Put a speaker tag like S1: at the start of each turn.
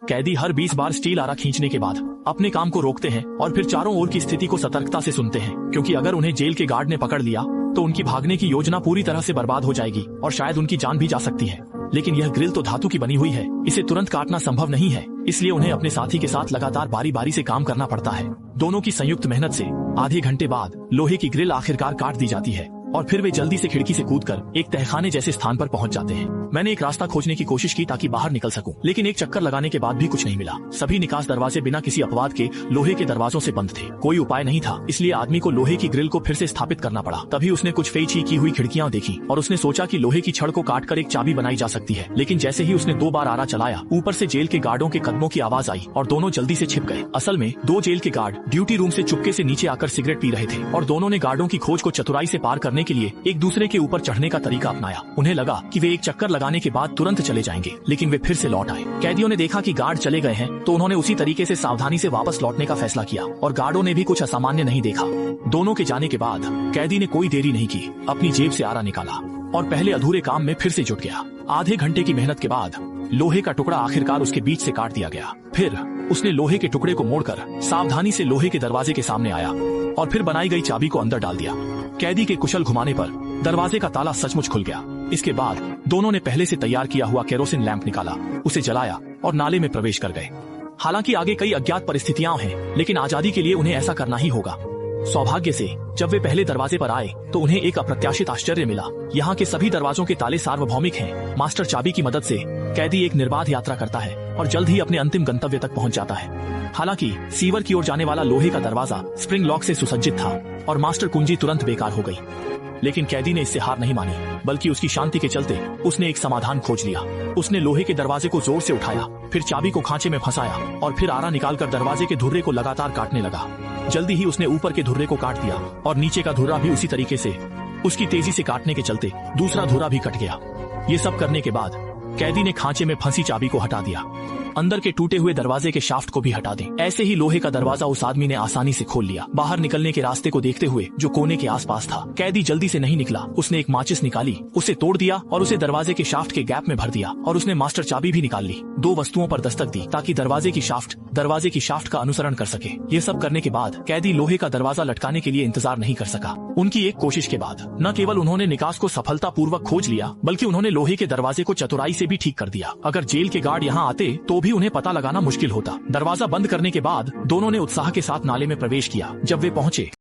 S1: कैदी हर 20 बार स्टील आरा खींचने के बाद अपने काम को रोकते हैं और फिर चारों ओर की स्थिति को सतर्कता से सुनते हैं, क्योंकि अगर उन्हें जेल के गार्ड ने पकड़ लिया तो उनकी भागने की योजना पूरी तरह से बर्बाद हो जाएगी और शायद उनकी जान भी जा सकती है। लेकिन यह ग्रिल तो धातु की बनी हुई है, इसे तुरंत काटना संभव नहीं है, इसलिए उन्हें अपने साथी के साथ लगातार बारी बारी से काम करना पड़ता है। दोनों की संयुक्त मेहनत से आधे घंटे बाद लोहे की ग्रिल आखिरकार काट दी जाती है और फिर वे जल्दी से खिड़की से कूदकर एक तहखाने जैसे स्थान पर पहुंच जाते हैं। मैंने एक रास्ता खोजने की कोशिश की ताकि बाहर निकल सकूं, लेकिन एक चक्कर लगाने के बाद भी कुछ नहीं मिला। सभी निकास दरवाजे बिना किसी अपवाद के लोहे के दरवाजों से बंद थे। कोई उपाय नहीं था, इसलिए आदमी को लोहे की ग्रिल को फिर से स्थापित करना पड़ा। तभी उसने कुछ फेंची की हुई खिड़कियां देखी और उसने सोचा कि लोहे की छड़ को काटकर एक चाबी बनाई जा सकती है। लेकिन जैसे ही उसने 2 बार आरा चलाया, ऊपर से जेल के गार्डों के कदमों की आवाज आई और दोनों जल्दी से छिप गए। असल में 2 जेल के गार्ड ड्यूटी रूम से चुपके से नीचे आकर सिगरेट पी रहे थे और दोनों ने गार्डों की खोज को चतुराई से पार करने के लिए एक दूसरे के ऊपर चढ़ने का तरीका अपनाया। उन्हें लगा कि वे एक चक्कर लगाने के बाद तुरंत चले जाएंगे, लेकिन वे फिर से लौट आए। कैदियों ने देखा कि गार्ड चले गए हैं तो उन्होंने उसी तरीके से सावधानी से वापस लौटने का फैसला किया और गार्डों ने भी कुछ असामान्य नहीं देखा। दोनों के जाने के बाद कैदी ने कोई देरी नहीं की, अपनी जेब से आरा निकाला और पहले अधूरे काम में फिर से जुट गया। आधे घंटे की मेहनत के बाद लोहे का टुकड़ा आखिरकार उसके बीच से काट दिया गया। फिर उसने लोहे के टुकड़े को मोड़कर सावधानी से लोहे के दरवाजे के सामने आया और फिर बनाई गई चाबी को अंदर डाल दिया। कैदी के कुशल घुमाने पर दरवाजे का ताला सचमुच खुल गया। इसके बाद दोनों ने पहले से तैयार किया हुआ केरोसिन लैंप निकाला, उसे जलाया और नाले में प्रवेश कर गए। हालांकि आगे कई अज्ञात परिस्थितियां हैं, लेकिन आजादी के लिए उन्हें ऐसा करना ही होगा। सौभाग्य से जब वे पहले दरवाजे पर आए तो उन्हें एक अप्रत्याशित आश्चर्य मिला। यहाँ के सभी दरवाजों के ताले सार्वभौमिक हैं। मास्टर चाबी की मदद से कैदी एक निर्बाध यात्रा करता है और जल्द ही अपने अंतिम गंतव्य तक पहुँच जाता है। हालांकि सीवर की ओर जाने वाला लोहे का दरवाजा स्प्रिंग लॉक से सुसज्जित था और मास्टर कुंजी तुरंत बेकार हो गई। लेकिन कैदी ने इससे हार नहीं मानी, बल्कि उसकी शांति के चलते उसने एक समाधान खोज लिया। उसने लोहे के दरवाजे को जोर से उठाया, फिर चाबी को खांचे में फंसाया और फिर आरा निकालकर दरवाजे के धुर्रे को लगातार काटने लगा। जल्दी ही उसने ऊपर के धुर्रे को काट दिया और नीचे का धुर्रा भी उसी तरीके से। उसकी तेजी से काटने के चलते दूसरा धुर्रा भी कट गया। ये सब करने के बाद कैदी ने खांचे में फंसी चाबी को हटा दिया। अंदर के टूटे हुए दरवाजे के शाफ्ट को भी हटा दें। ऐसे ही लोहे का दरवाजा उस आदमी ने आसानी से खोल लिया। बाहर निकलने के रास्ते को देखते हुए जो कोने के आसपास था, कैदी जल्दी से नहीं निकला। उसने एक माचिस निकाली, उसे तोड़ दिया और उसे दरवाजे के शाफ्ट के गैप में भर दिया और उसने मास्टर चाबी भी निकाल ली। 2 वस्तुओं पर दस्तक दी ताकि दरवाजे की शाफ्ट का अनुसरण कर सके। ये सब करने के बाद कैदी लोहे का दरवाजा लटकाने के लिए इंतजार नहीं कर सका। उनकी एक कोशिश के बाद न केवल उन्होंने निकास को सफलतापूर्वक खोज लिया, बल्कि उन्होंने लोहे के दरवाजे को चतुराई से भी ठीक कर दिया। अगर जेल के गार्ड यहाँ आते तो भी उन्हें पता लगाना मुश्किल होता। दरवाजा बंद करने के बाद दोनों ने उत्साह के साथ नाले में प्रवेश किया। जब वे पहुंचे